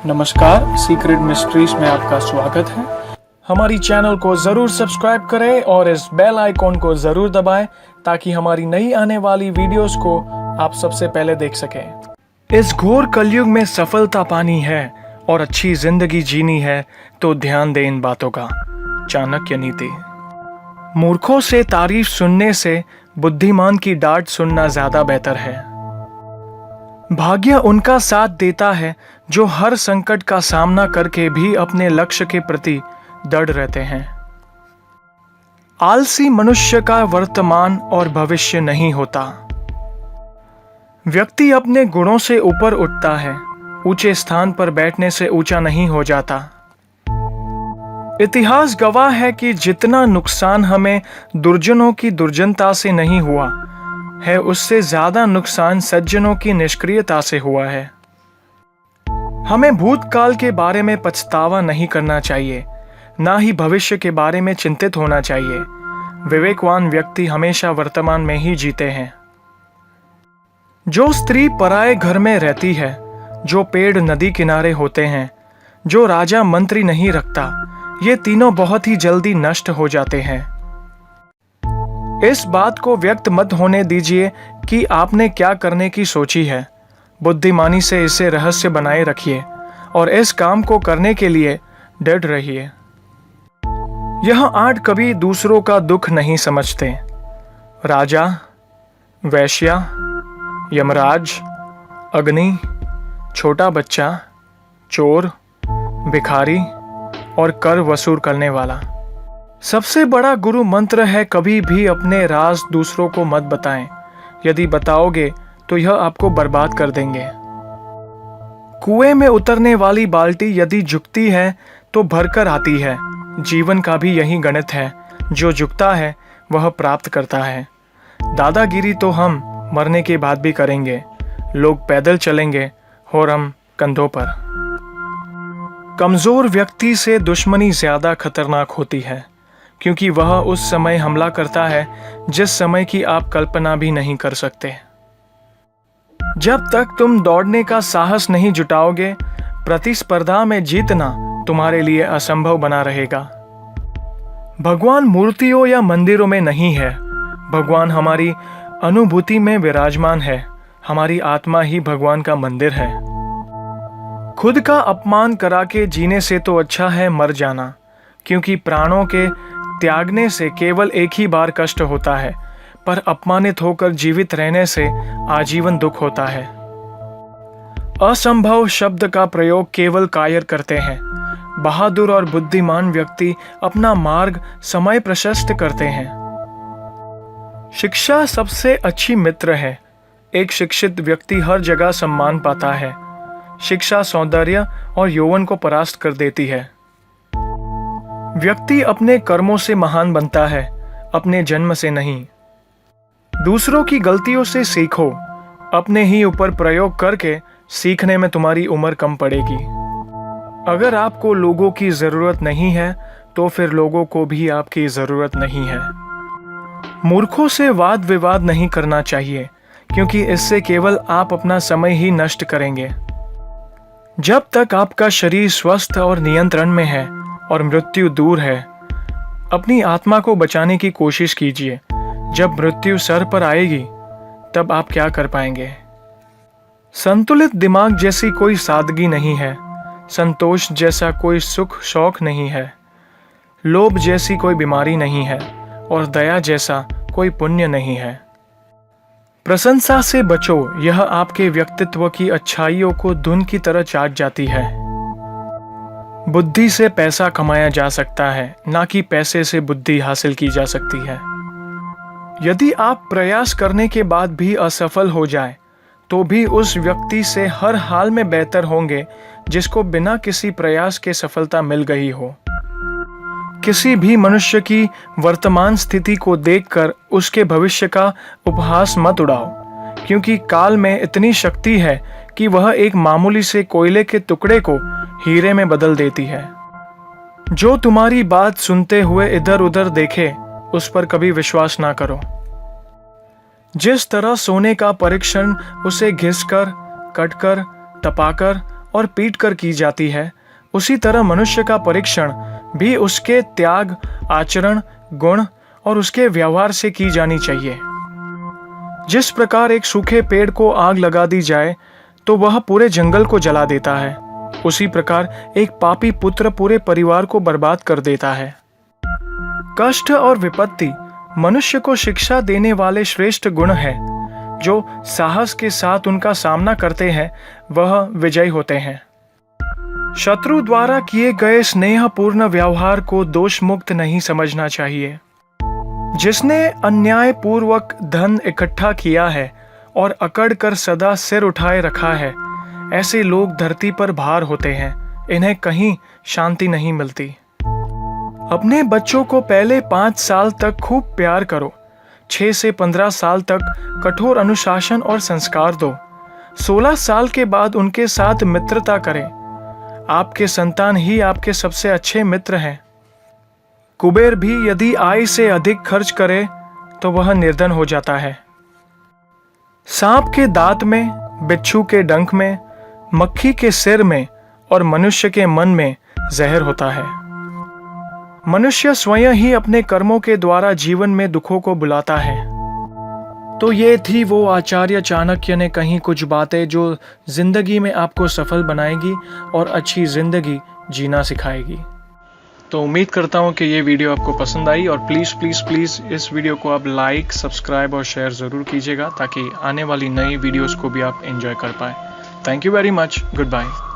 नमस्कार, secret mysteries में आपका स्वागत है। हमारी चैनल को जरूर सब्सक्राइब करें और इस बेल आइकॉन को जरूर दबाएं ताकि हमारी नई आने वाली वीडियोस को आप सबसे पहले देख सकें। इस घोर कलयुग में सफलता पानी है और अच्छी जिंदगी जीनी है तो ध्यान दें इन बातों का। चाणक्य नीति। मूर्खों से तारीफ सुनने से बुद्धिमान की डांट सुनना ज्यादा बेहतर है। भाग्य उनका साथ देता है जो हर संकट का सामना करके भी अपने लक्ष्य के प्रति दृढ़ रहते हैं। आलसी मनुष्य का वर्तमान और भविष्य नहीं होता। व्यक्ति अपने गुणों से ऊपर उठता है, ऊंचे स्थान पर बैठने से ऊंचा नहीं हो जाता। इतिहास गवाह है कि जितना नुकसान हमें दुर्जनों की दुर्जनता से नहीं हुआ है, उससे ज्यादा नुकसान सज्जनों की निष्क्रियता से हुआ है। हमें भूतकाल के बारे में पछतावा नहीं करना चाहिए, ना ही भविष्य के बारे में चिंतित होना चाहिए। विवेकवान व्यक्ति हमेशा वर्तमान में ही जीते हैं। जो स्त्री पराये घर में रहती है, जो पेड़ नदी किनारे होते हैं, जो राजा मंत्री नहीं रखता, ये तीनों बहुत ही जल्दी नष्ट हो जाते हैं। इस बात को व्यक्त मत होने दीजिए कि आपने क्या करने की सोची है। बुद्धिमानी से इसे रहस्य बनाए रखिए और इस काम को करने के लिए डट रहिए। यह 8 कभी दूसरों का दुख नहीं समझते। राजा, वैश्या, यमराज, अग्नि, छोटा बच्चा, चोर, भिखारी और कर वसूल करने वाला। सबसे बड़ा गुरु मंत्र है, कभी भी अपने राज दूसरों को मत बताएं। यदि बताओगे तो यह आपको बर्बाद कर देंगे। कुएं में उतरने वाली बाल्टी यदि झुकती है तो भरकर आती है। जीवन का भी यही गणित है, जो झुकता है वह प्राप्त करता है। दादागिरी तो हम मरने के बाद भी करेंगे। लोग पैदल चलेंगे और हम कंधों पर। कमजोर व्यक्ति से दुश्मनी ज्यादा खतरनाक होती है, क्योंकि वह उस समय हमला करता है जिस समय की आप कल्पना भी नहीं कर सकते। जब तक तुम दौड़ने का साहस नहीं जुटाओगे, प्रतिस्पर्धा में जीतना तुम्हारे लिए असंभव बना रहेगा। भगवान मूर्तियों या मंदिरों में नहीं है, भगवान हमारी अनुभूति में विराजमान है। हमारी आत्मा ही भगवान का मंदिर है। खुद का अपमान करा के जीने से तो अच्छा है मर जाना, क्योंकि प्राणों के त्यागने से केवल एक ही बार कष्ट होता है, पर अपमानित होकर जीवित रहने से आजीवन दुख होता है। असंभव शब्द का प्रयोग केवल कायर करते हैं। बहादुर और बुद्धिमान व्यक्ति अपना मार्ग समय प्रशस्त करते हैं। शिक्षा सबसे अच्छी मित्र है। एक शिक्षित व्यक्ति हर जगह सम्मान पाता है। शिक्षा सौंदर्य और यौवन को परास्त कर देती है। व्यक्ति अपने कर्मों से महान बनता है, अपने जन्म से नहीं। दूसरों की गलतियों से सीखो, अपने ही ऊपर प्रयोग करके सीखने में तुम्हारी उम्र कम पड़ेगी। अगर आपको लोगों की जरूरत नहीं है तो फिर लोगों को भी आपकी जरूरत नहीं है। मूर्खों से वाद विवाद नहीं करना चाहिए, क्योंकि इससे केवल आप अपना समय ही नष्ट करेंगे। जब तक आपका शरीर स्वस्थ और नियंत्रण में है और मृत्यु दूर है, अपनी आत्मा को बचाने की कोशिश कीजिए। जब मृत्यु सर पर आएगी तब आप क्या कर पाएंगे? संतुलित दिमाग जैसी कोई सादगी नहीं है, संतोष जैसा कोई सुख शौक नहीं है, लोभ जैसी कोई बीमारी नहीं है और दया जैसा कोई पुण्य नहीं है। प्रशंसा से बचो, यह आपके व्यक्तित्व की अच्छाइयों को धुन की तरह चाट जाती है। बुद्धि से पैसा कमाया जा सकता है, ना कि पैसे से बुद्धि हासिल की जा सकती है। यदि आप प्रयास करने के बाद भी असफल हो जाए तो भी उस व्यक्ति से हर हाल में बेहतर होंगे जिसको बिना किसी प्रयास के सफलता मिल गई हो। किसी भी मनुष्य की वर्तमान स्थिति को देखकर उसके भविष्य का उपहास मत उड़ाओ, क्योंकि काल में इतनी शक्ति है कि वह एक मामूली से कोयले के टुकड़े को हीरे में बदल देती है। जो तुम्हारी बात सुनते हुए इधर उधर देखे, उस पर कभी विश्वास ना करो। जिस तरह सोने का परीक्षण उसे घिसकर, कटकर, तपाकर और पीट कर की जाती है, उसी तरह मनुष्य का परीक्षण भी उसके त्याग, आचरण, गुण और उसके व्यवहार से की जानी चाहिए। जिस प्रकार एक सूखे पेड़ को आग लगा दी जाए तो वह पूरे जंगल को जला देता है, उसी प्रकार एक पापी पुत्र पूरे परिवार को बर्बाद कर देता है। कष्ट और विपत्ति मनुष्य को शिक्षा देने वाले श्रेष्ठ गुण हैं। जो साहस के साथ उनका सामना करते हैं वह विजयी होते हैं। शत्रु द्वारा किए गए स्नेहपूर्ण व्यवहार को दोष मुक्त नहीं समझना चाहिए। जिसने अन्यायपूर्वक धन इकट्ठा किया है और अकड़ कर सदा सिर उठाए रखा है, ऐसे लोग धरती पर भार होते हैं, इन्हें कहीं शांति नहीं मिलती। अपने बच्चों को पहले 5 साल तक खूब प्यार करो, 6 से 15 साल तक कठोर अनुशासन और संस्कार दो, 16 साल के बाद उनके साथ मित्रता करें। आपके संतान ही आपके सबसे अच्छे मित्र हैं। कुबेर भी यदि आय से अधिक खर्च करे तो वह निर्धन हो जाता है। सांप के दांत में, बिच्छू के डंक में, मक्खी के सिर में और मनुष्य के मन में जहर होता है। मनुष्य स्वयं ही अपने कर्मों के द्वारा जीवन में दुखों को बुलाता है। तो ये थी वो आचार्य चाणक्य ने कहीं कुछ बातें जो जिंदगी में आपको सफल बनाएगी और अच्छी जिंदगी जीना सिखाएगी। तो उम्मीद करता हूँ कि ये वीडियो आपको पसंद आई और प्लीज़ इस वीडियो को आप लाइक, सब्सक्राइब और शेयर ज़रूर कीजिएगा ताकि आने वाली नई वीडियोस को भी आप एंजॉय कर पाए। Thank you very much. Good bye.